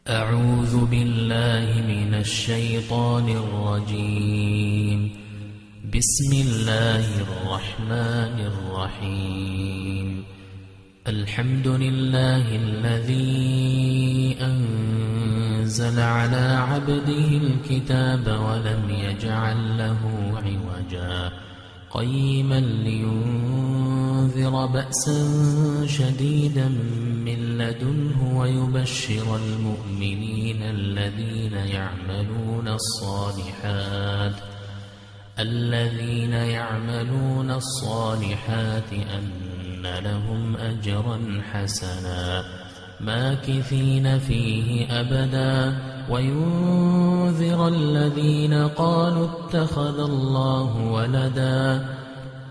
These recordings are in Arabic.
أعوذ بالله من الشيطان الرجيم. بسم الله الرحمن الرحيم. الحمد لله الذي أنزل على عبده الكتاب ولم يجعل له عوجا قيما لينذر بأسا شديدا من لدنه ويبشر المؤمنين الذين يعملون الصالحات أن لهم أجرا حسنا ماكثين فيه أبدا وينذر الذين قالوا اتخذ الله ولدا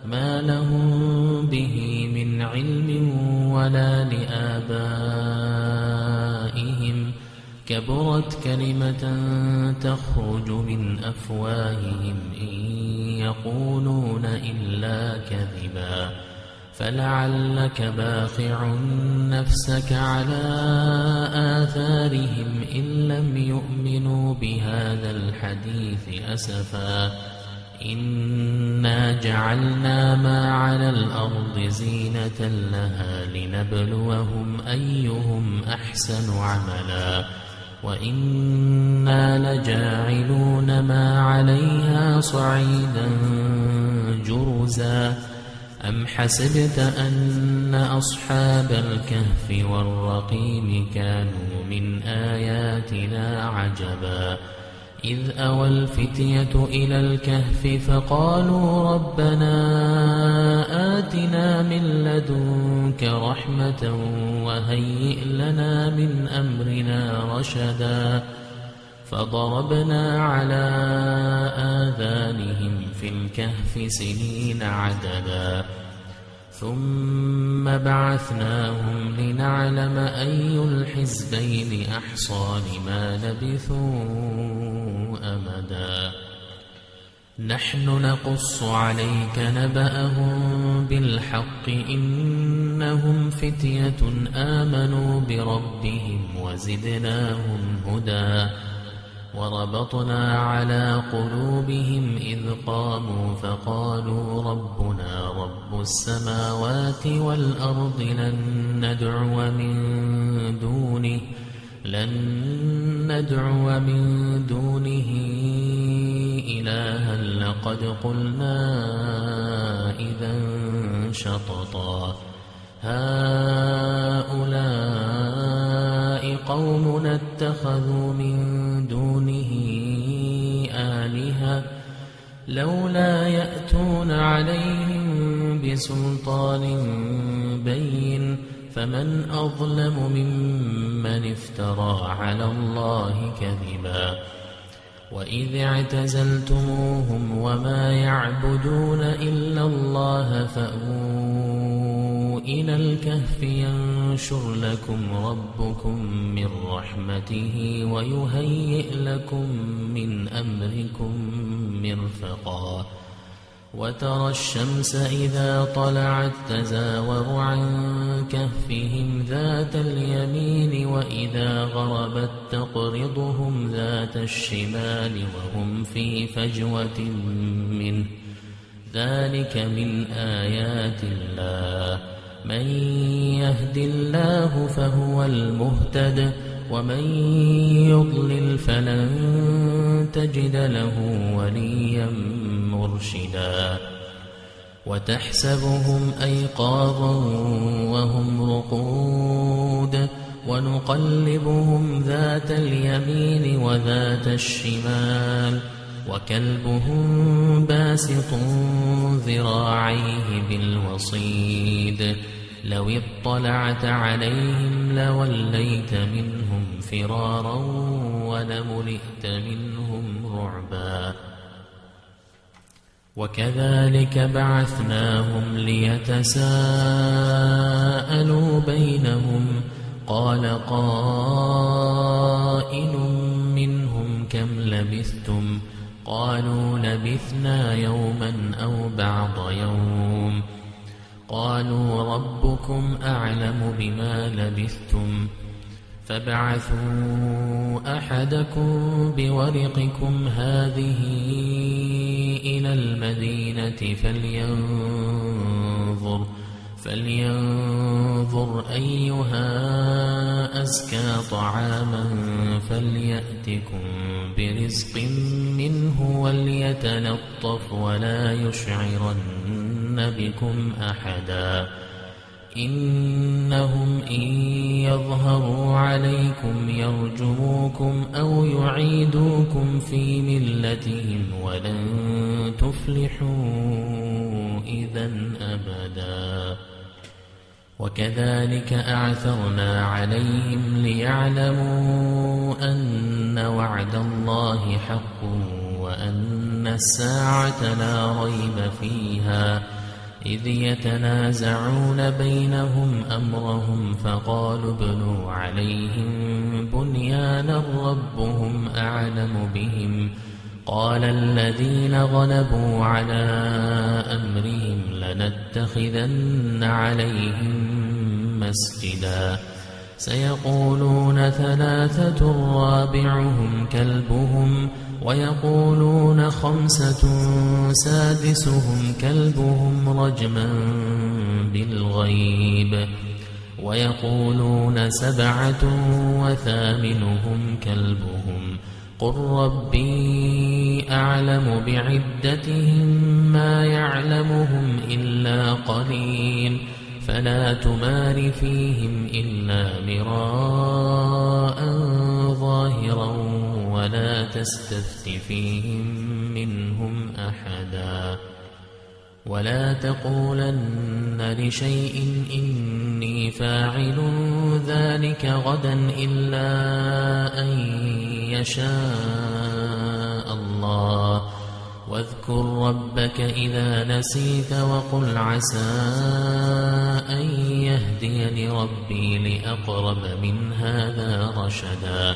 ما لهم به من علم ولا لآبائهم كبرت كلمة تخرج من أفواههم إن يقولون إلا كذبا فلعلك باخع نفسك على آثارهم إن لم يؤمنوا بهذا الحديث أسفا إنا جعلنا ما على الأرض زينة لها لنبلوهم أيهم أحسن عملا وإنا لجاعلون ما عليها صعيدا جرزا أم حسبت أن أصحاب الكهف والرقيم كانوا من آياتنا عجبا إذ أوى الفتية إلى الكهف فقالوا ربنا آتنا من لدنك رحمة وهيئ لنا من أمرنا رشدا فضربنا على آذانهم في الكهف سنين عددا ثم بعثناهم لنعلم أي الحزبين أحصى لما لبثوا أمدا نحن نقص عليك نبأهم بالحق إنهم فتية آمنوا بربهم وزدناهم هدى وربطنا على قلوبهم إذ قاموا فقالوا ربنا رب السماوات والأرض لن ندعو من دونه إلها لقد قلنا إذا شططا هؤلاء قومنا اتخذوا من دونه آلهة لولا يأتون عليهم بسلطان بين فمن أظلم ممن افترى على الله كذبا وإذ اعتزلتموهم وما يعبدون إلا الله فأووا إلى الكهف ينشر لكم ربكم من رحمته ويهيئ لكم من أمركم مرفقا وترى الشمس إذا طلعت تزاور عن كهفهم ذات اليمين وإذا غربت تقرضهم ذات الشمال وهم في فجوة منه ذلك من آيات الله من يهد الله فهو المهتد ومن يضلل فلن تجد له وليا مرشدا وتحسبهم أيقاظا وهم رقود ونقلبهم ذات اليمين وذات الشمال وكلبهم باسط ذراعيه بالوصيد لو اطلعت عليهم لوليت منهم فرارا ولملئت منهم رعبا وكذلك بعثناهم ليتساءلوا بينهم قال قائل منهم كم لبثتم قالوا لبثنا يوما أو بعض يوم قالوا ربكم أعلم بما لبثتم فابعثوا أحدكم بورقكم هذه إلى المدينة فلينظر أيها أزكى طعاما فليأتكم برزق منه وليتلطف ولا يشعرن بكم أحدا إنهم إن يظهروا عليكم يرجموكم أو يعيدوكم في ملتهم ولن تفلحوا إذا أبدا وكذلك أعثرنا عليهم ليعلموا أن وعد الله حق وأن الساعة لا ريب فيها إذ يتنازعون بينهم أمرهم فقالوا ابنوا عليهم بنيانا ربهم أعلم بهم قال الذين غلبوا على أمرهم لنتخذن عليهم مسجدا سيقولون ثلاثة رابعهم كلبهم ويقولون خمسة سادسهم كلبهم رجما بالغيب ويقولون سبعة وثامنهم كلبهم قل ربي أعلم بعدتهم ما يعلمهم إلا قليل فلا تمار فيهم إلا مراء ظاهرا ولا تستفت فيهم منهم أحدا ولا تقولن لشيء إني فاعل ذلك غدا إلا أن يشاء الله واذكر ربك إذا نسيت وقل عسى أن يهديني ربي لأقرب من هذا رشدا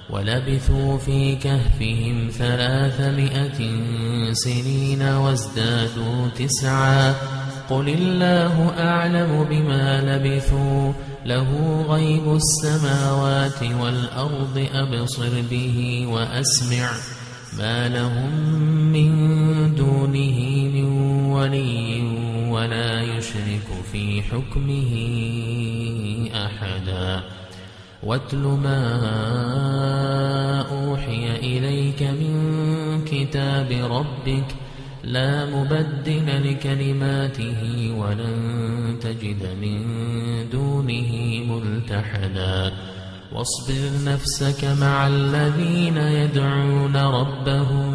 ولبثوا في كهفهم 300 سنين وازدادوا 9 قل الله أعلم بما لبثوا له غيب السماوات والأرض أبصر به وأسمع ما لهم من دونه من ولي ولا يشرك في حكمه أحدا واتل ما أوحي إليك من كتاب ربك لا مبدل لكلماته ولن تجد من دونه ملتحدا واصبر نفسك مع الذين يدعون ربهم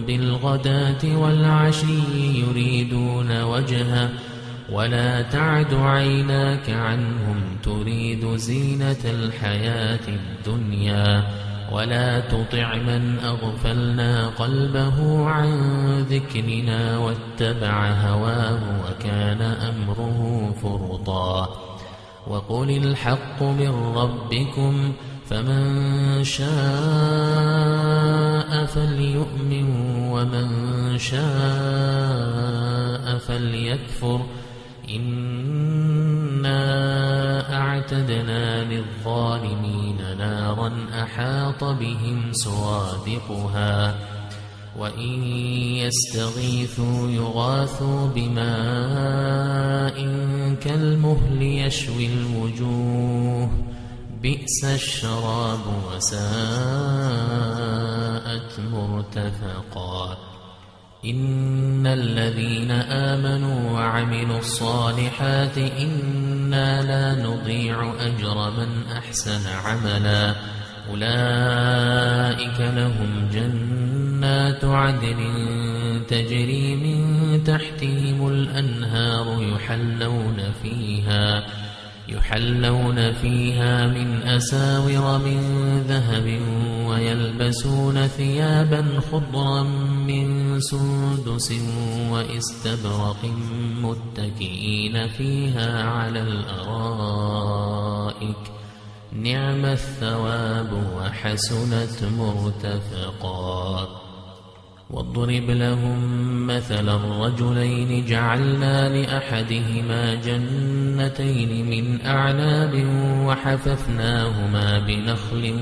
بالغداة والعشي يريدون وجهه ولا تعد عيناك عنهم تريد زينة الحياة الدنيا ولا تطع من أغفلنا قلبه عن ذكرنا واتبع هواه وكان أمره فرطا وقل الحق من ربكم فمن شاء فليؤمن ومن شاء فليكفر إنا أعتدنا للظالمين نارا أحاط بهم سرادقها وإن يستغيثوا يغاثوا بماء كالمهل يشوي الوجوه بئس الشراب وساءت مرتفقا إن الذين آمنوا وعملوا الصالحات إنا لا نضيع أجر من أحسن عملا أولئك لهم جنات عدن تجري من تحتهم الأنهار يحلون فيها من أساور من ذهب ويلبسون ثيابا خضرا من سندس واستبرق متكئين فيها على الأرائك نعم الثواب وحسنت مرتفقا واضرب لهم مثل الرجلين جعلنا لأحدهما جنتين من أعناب وحففناهما بنخل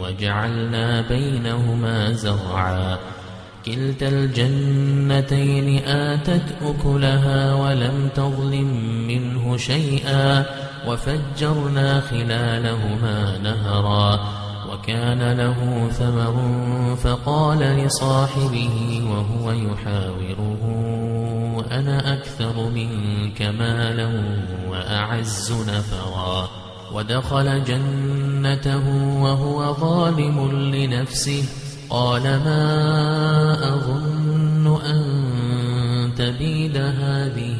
وجعلنا بينهما زرعا كلتا الجنتين آتت أكلها ولم تظلم منه شيئا وفجرنا خلالهما نهرا وكان له ثمر فقال لصاحبه وهو يحاوره أنا أكثر منك مالا وأعز نفرا ودخل جنته وهو ظالم لنفسه قال ما أظن أن تبيد هذه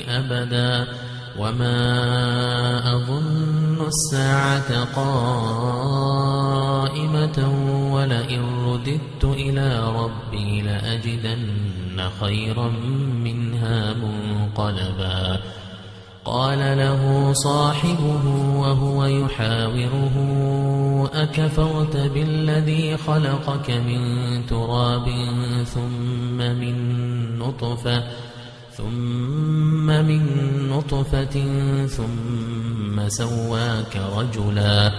أبدا وما أظن الساعة قائمة ولئن رددت إلى ربي لأجدن خيرا منها منقلبا قال له صاحبه وهو يحاوره أكفرت بالذي خلقك من تراب ثم من نطفة ثم سواك رجلا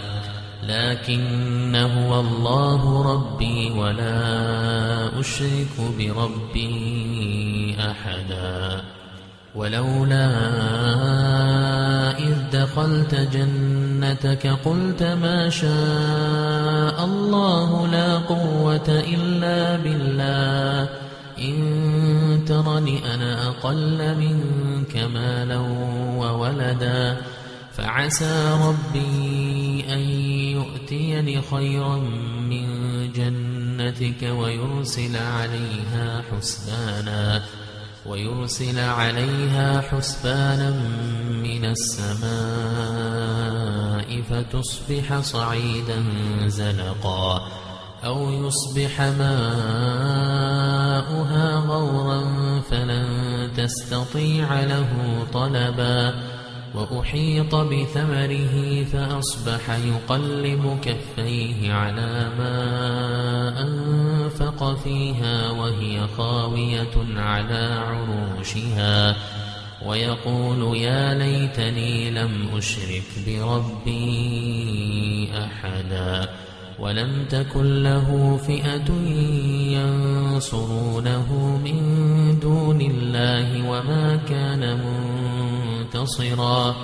لكن هو الله ربي ولا أشرك بربي أحدا ولولا إذ دخلت جنتك قلت ما شاء الله لا قوة إلا بالله إن ترني أنا أقل منك مالا وولدا فعسى ربي أن يؤتيني خيرا من جنتك ويرسل عليها حسبانا من السماء فتصبح صعيدا زلقا أو يصبح ماؤها غورا فلن تستطيع له طلبا وأحيط بثمره فأصبح يقلب كفيه على ما أنفق فيها وهي خاوية على عروشها ويقول يا ليتني لم أشرك بربي أحدا ولم تكن له فئة ينصرونه من دون الله وما كان منتصرا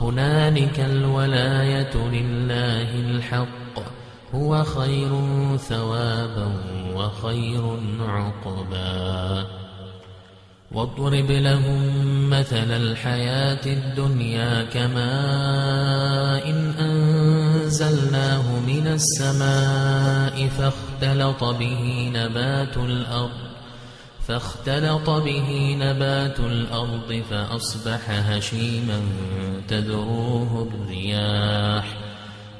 هنالك الولاية لله الحق هو خير ثوابا وخير عقبا واضرب لهم مثل الحياة الدنيا كماء إن أنزلناه من السماء فاختلط به نبات الأرض فأصبح هشيما تذروه الرياح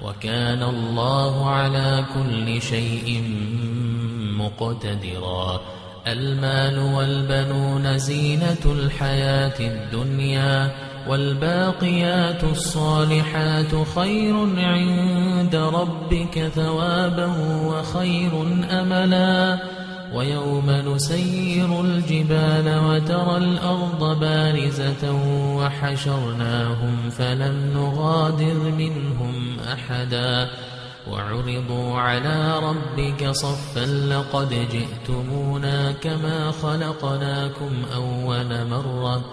وكان الله على كل شيء مقتدرا المال والبنون زينة الحياة الدنيا والباقيات الصالحات خير عند ربك ثوابا وخير أملا ويوم نسير الجبال وترى الأرض بارزة وحشرناهم فلم نغادر منهم أحدا وعرضوا على ربك صفا لقد جئتمونا كما خلقناكم أول مرة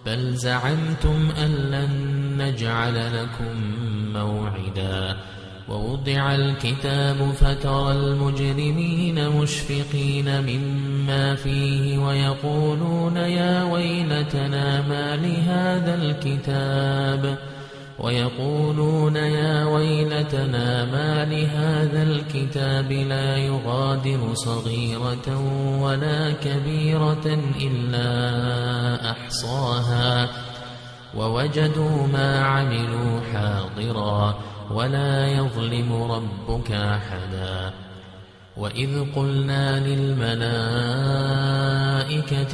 بل زعمتم أن لن نجعل لكم موعدا ووضع الكتاب فترى المجرمين مشفقين مما فيه ويقولون يا ويلتنا ما لهذا الكتاب لا يغادر صغيرة ولا كبيرة إلا أحصاها ووجدوا ما عملوا حاضرا ولا يظلم ربك أحدا وإذ قلنا للملائكة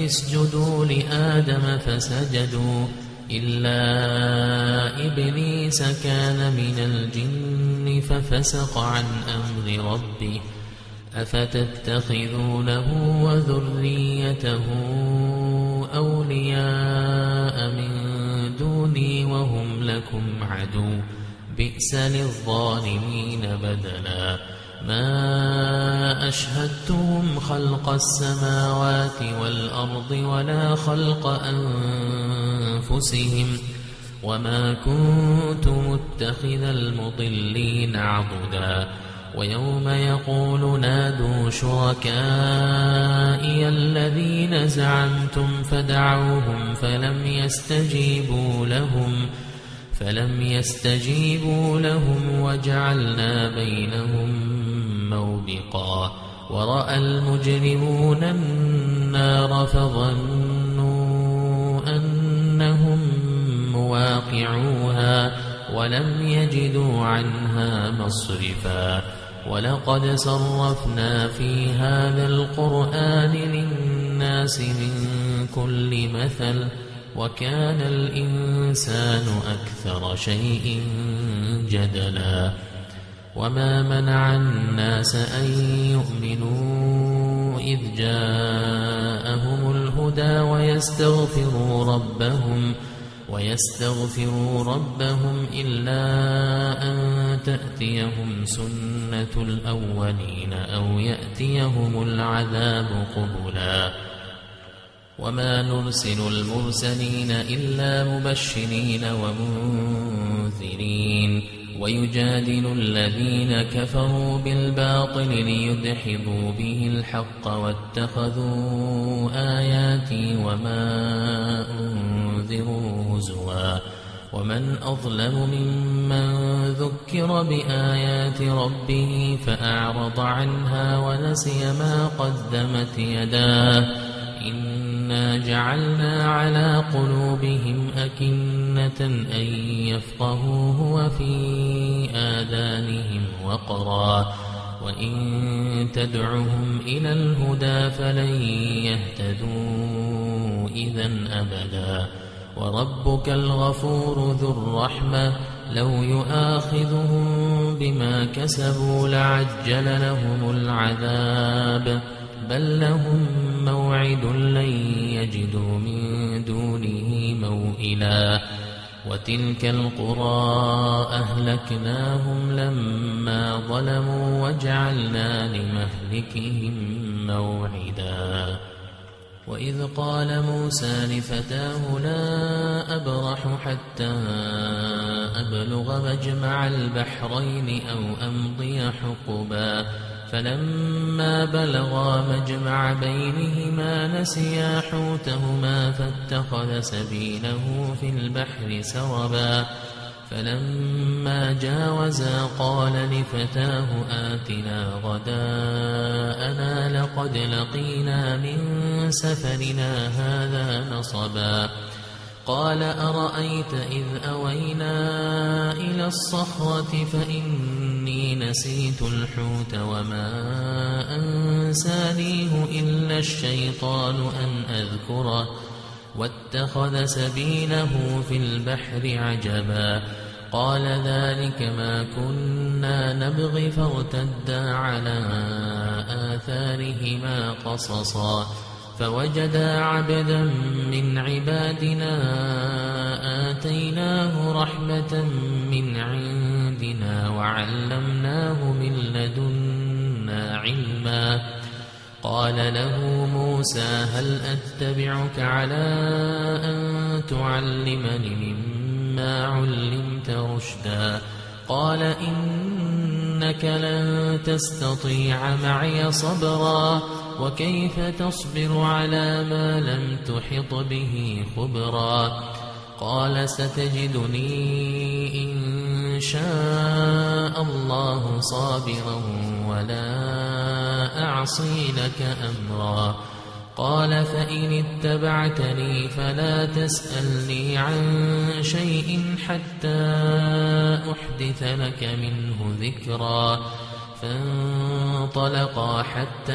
اسجدوا لآدم فسجدوا إلا إبليس كان من الجن ففسق عن أمر ربه أفتتخذونه وذريته أولياء من دوني وهم لكم عدو بئس للظالمين بدلا ما أشهدتهم خلق السماوات والأرض ولا خلق أنفسهم وما كنت متخذ المضلين عضدا ويوم يقول نادوا شركائي الذين زعمتم فدعوهم فلم يستجيبوا لهم وجعلنا بينهم موبقا ورأى المجرمون النار فظنوا أنهم مواقعوها ولم يجدوا عنها مصرفا ولقد صرفنا في هذا القرآن للناس من كل مثل وكان الإنسان أكثر شيء جدلا وما منع الناس أن يؤمنوا إذ جاءهم الهدى ويستغفروا ربهم إلا أن تأتيهم سنة الأولين أو يأتيهم العذاب قبلا وما نرسل المرسلين إلا مبشرين ومنذرين ويجادل الذين كفروا بالباطل ليدحضوا به الحق واتخذوا آياتي وما أنذروا هزوا ومن أظلم ممن ذكر بآيات ربه فأعرض عنها ونسي ما قدمت يداه إنا جعلنا على قلوبهم أكنة أن يفقهوه وفي آذانهم وقرا وإن تدعهم إلى الهدى فلن يهتدوا إذن أبدا وربك الغفور ذو الرحمة لو يؤاخذهم بما كسبوا لعجل لهم العذاب بل لهم موعد لن يجدوا من دونه موئلا وتلك القرى أهلكناهم لما ظلموا وجعلنا لمهلكهم موعدا وإذ قال موسى لفتاه لا أبرح حتى أبلغ مجمع البحرين أو أمضي حقبا فلما بلغا مجمع بينهما نسيا حوتهما فاتخذ سبيله في البحر سربا فلما جاوزا قال لفتاه آتنا غداءنا لقد لقينا من سفرنا هذا نصبا قال أرأيت إذ أوينا إلى الصخرة فإني نسيت الحوت وما أنسانيه إلا الشيطان أن أذكره واتخذ سبيله في البحر عجبا قال ذلك ما كنا نبغي فارتدا على آثارهما قصصا فوجدا عبدا من عبادنا آتيناه رحمة من عندنا وعلمناه من لدنا علما قال له موسى هل أتبعك على أن تعلمني مما علمت رشدا قال إنك لن تستطيع معي صبرا وكيف تصبر على ما لم تحط به خبرا قال ستجدني إن شاء الله صابرا ولا أعصي لك أمرا قال فإن اتبعتني فلا تسألني عن شيء حتى أحدث لك منه ذكرا فانطلقا حتى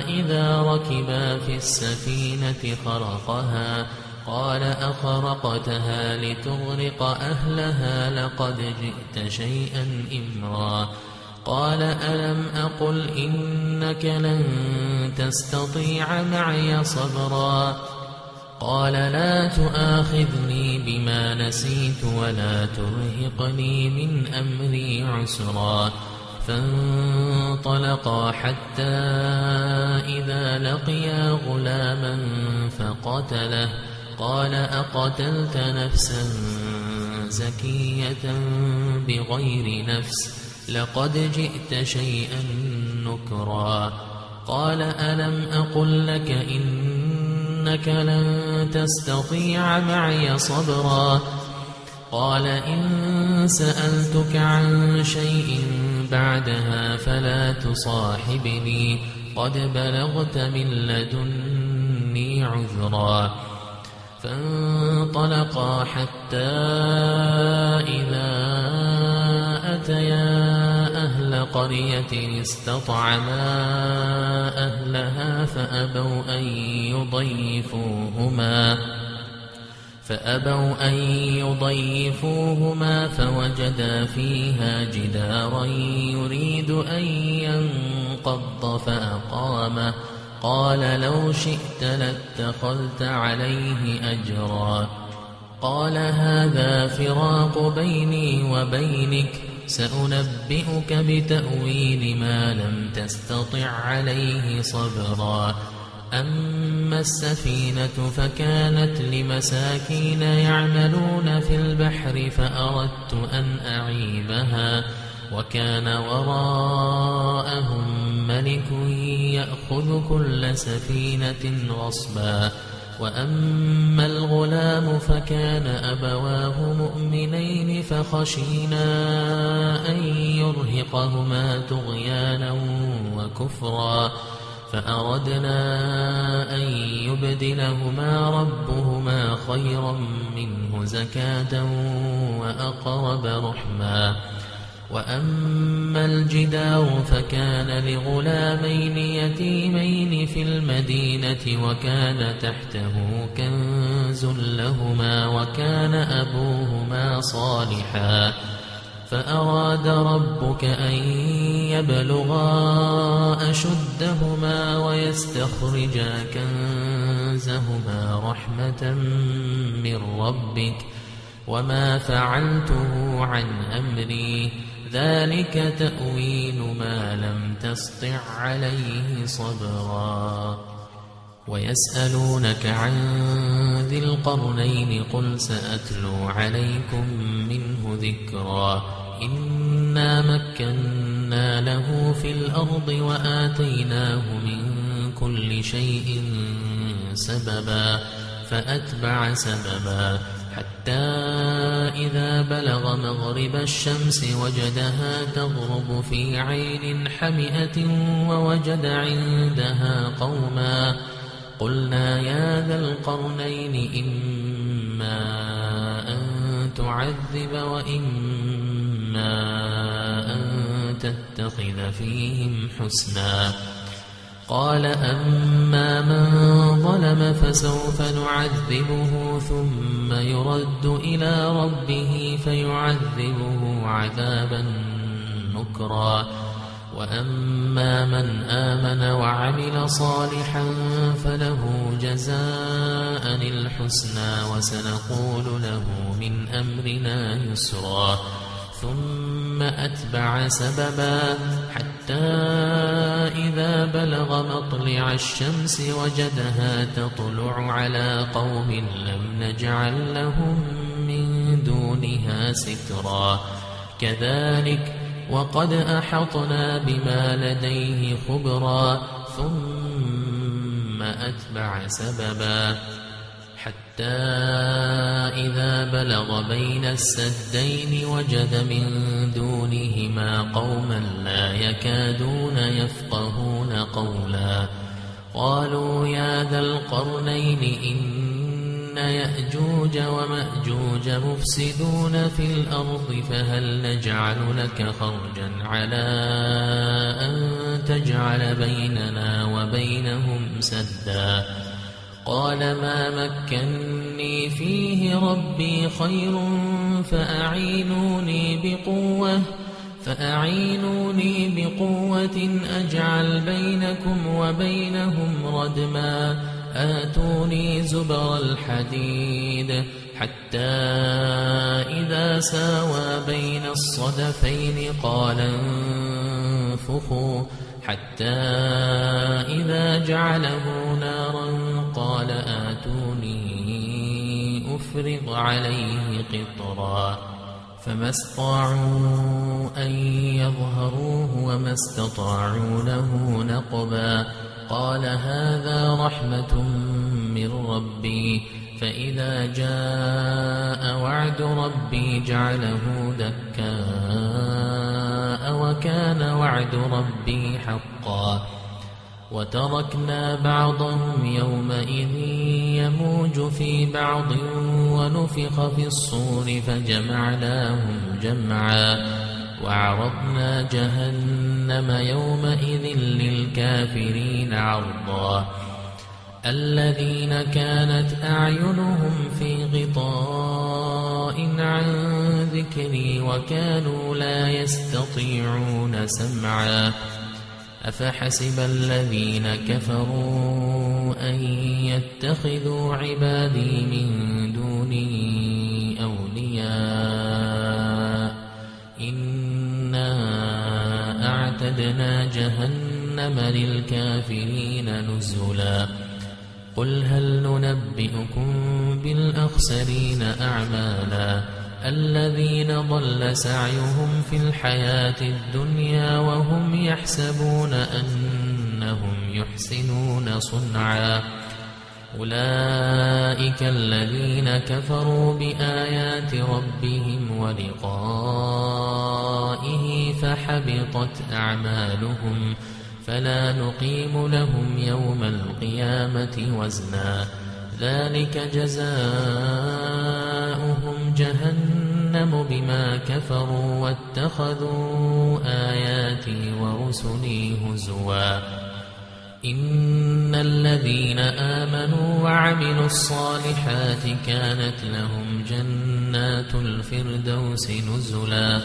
إذا ركبا في السفينة خرقها قال أخرقتها لتغرق أهلها لقد جئت شيئا إمرا قال ألم أقل إنك لن تستطيع معي صبرا قال لا تؤاخذني بما نسيت ولا ترهقني من أمري عسرا فانطلقا حتى إذا لقيا غلاما فقتله قال أقتلت نفسا زكية بغير نفس لقد جئت شيئا نكرا قال ألم أقل لك إنك لن تستطيع معي صبرا قال إن سألتك عن شيء بعدها فلا تصاحبني قد بلغت من لدني عذرا فانطلقا حتى إذا أتيا أهل قرية استطعما أهلها فأبوا أن يضيفوهما فوجدا فيها جدارا يريد أن ينقض فأقامه قال لو شئت لاتخذت عليه أجرا قال هذا فراق بيني وبينك سأنبئك بتأويل ما لم تستطع عليه صبرا أما السفينة فكانت لمساكين يعملون في البحر فأردت أن أعيبها وكان وراءهم ملك يأخذ كل سفينة غصبا وأما الغلام فكان أبواه مؤمنين فخشينا أن يرهقهما طغيانا وكفرا فأردنا أن يبدلهما ربهما خيرا منه زكاة وأقرب رحما وأما الجدار فكان لغلامين يتيمين في المدينة وكان تحته كنز لهما وكان أبوهما صالحا فأراد ربك أن يبلغا أشدهما ويستخرجا كنزهما رحمة من ربك وما فعلته عن أمري ذلك تأويل ما لم تسطع عليه صبرا ويسألونك عن ذي القرنين قل سأتلو عليكم منه ذكرا إنا مكنا له في الأرض وآتيناه من كل شيء سببا فأتبع سببا حتى إذا بلغ مغرب الشمس وجدها تغرب في عين حمئة ووجد عندها قوما قلنا يا ذا القرنين إما أن تعذب وإما أن تتخذ فيهم حسنا قال أما من ظلم فسوف نعذبه ثم يرد إلى ربه فيعذبه عذابا نكرا وأما من آمن وعمل صالحا فله جزاء الحسنى وسنقول له من أمرنا يسرا ثم أتبع سببا حتى إذا بلغ مطلع الشمس وجدها تطلع على قوم لم نجعل لهم من دونها سترا كذلك وقد أحطنا بما لديه خبرا ثم أتبع سببا حتى إذا بلغ بين السدين وجد من دونهما قوما لا يكادون يفقهون قولا قالوا يا ذا القرنين إن يأجوج ومأجوج مفسدون في الأرض فهل نجعل لك خرجا على أن تجعل بيننا وبينهم سدا قال ما مكني فيه ربي خير فأعينوني بقوة فأعينوني بقوة أجعل بينكم وبينهم ردما آتوني زبر الحديد حتى إذا ساوى بين الصدفين قال انفخوا حتى إذا جعله نارا قال آتوني أفرغ عليه قطرا فما استطاعوا أن يظهروه وما استطاعوا له نقبا قال هذا رحمة من ربي فإذا جاء وعد ربي جعله دكاء وكان وعد ربي حقا وتركنا بعضهم يومئذ يموج في بعض ونفخ في الصور فجمعناهم جمعا وعرضنا جهنم يومئذ للكافرين عرضا الذين كانت أعينهم في غطاء عن ذكري وكانوا لا يستطيعون سمعا أفحسب الذين كفروا أن يتخذوا عبادي من دوني أولياء إنا أعتدنا جهنم للكافرين نزلا قل هل ننبئكم بالأخسرين أعمالا الذين ضل سعيهم في الحياة الدنيا وهم يحسبون أنهم يحسنون صنعا أولئك الذين كفروا بآيات ربهم ولقائه فحبطت أعمالهم فلا نقيم لهم يوم القيامة وزنا ذلك جزاؤهم جهنم بما كفروا واتخذوا آياتي ورسلي هزوا إن الذين آمنوا وعملوا الصالحات كانت لهم جنات الفردوس نزلا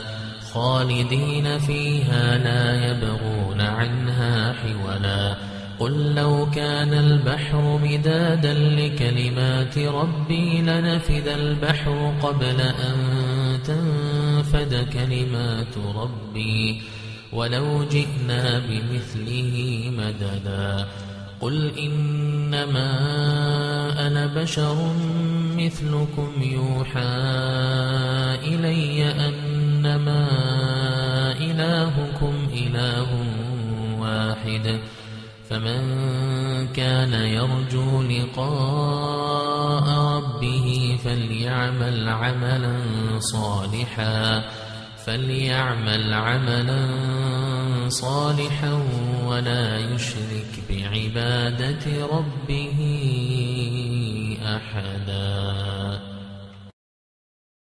خالدين فيها لا يبغون عنها حولا قل لو كان البحر مدادا لكلمات ربي لنفد البحر قبل أن تنفد كلمات ربي ولو جئنا بمثله مددا قل إنما أنا بشر مثلكم يوحى إلي أنما إلهكم إله واحد فمن كان يرجو لقاء ربه فليعمل عملا صالحا ولا يشرك بعبادة ربه أحدا.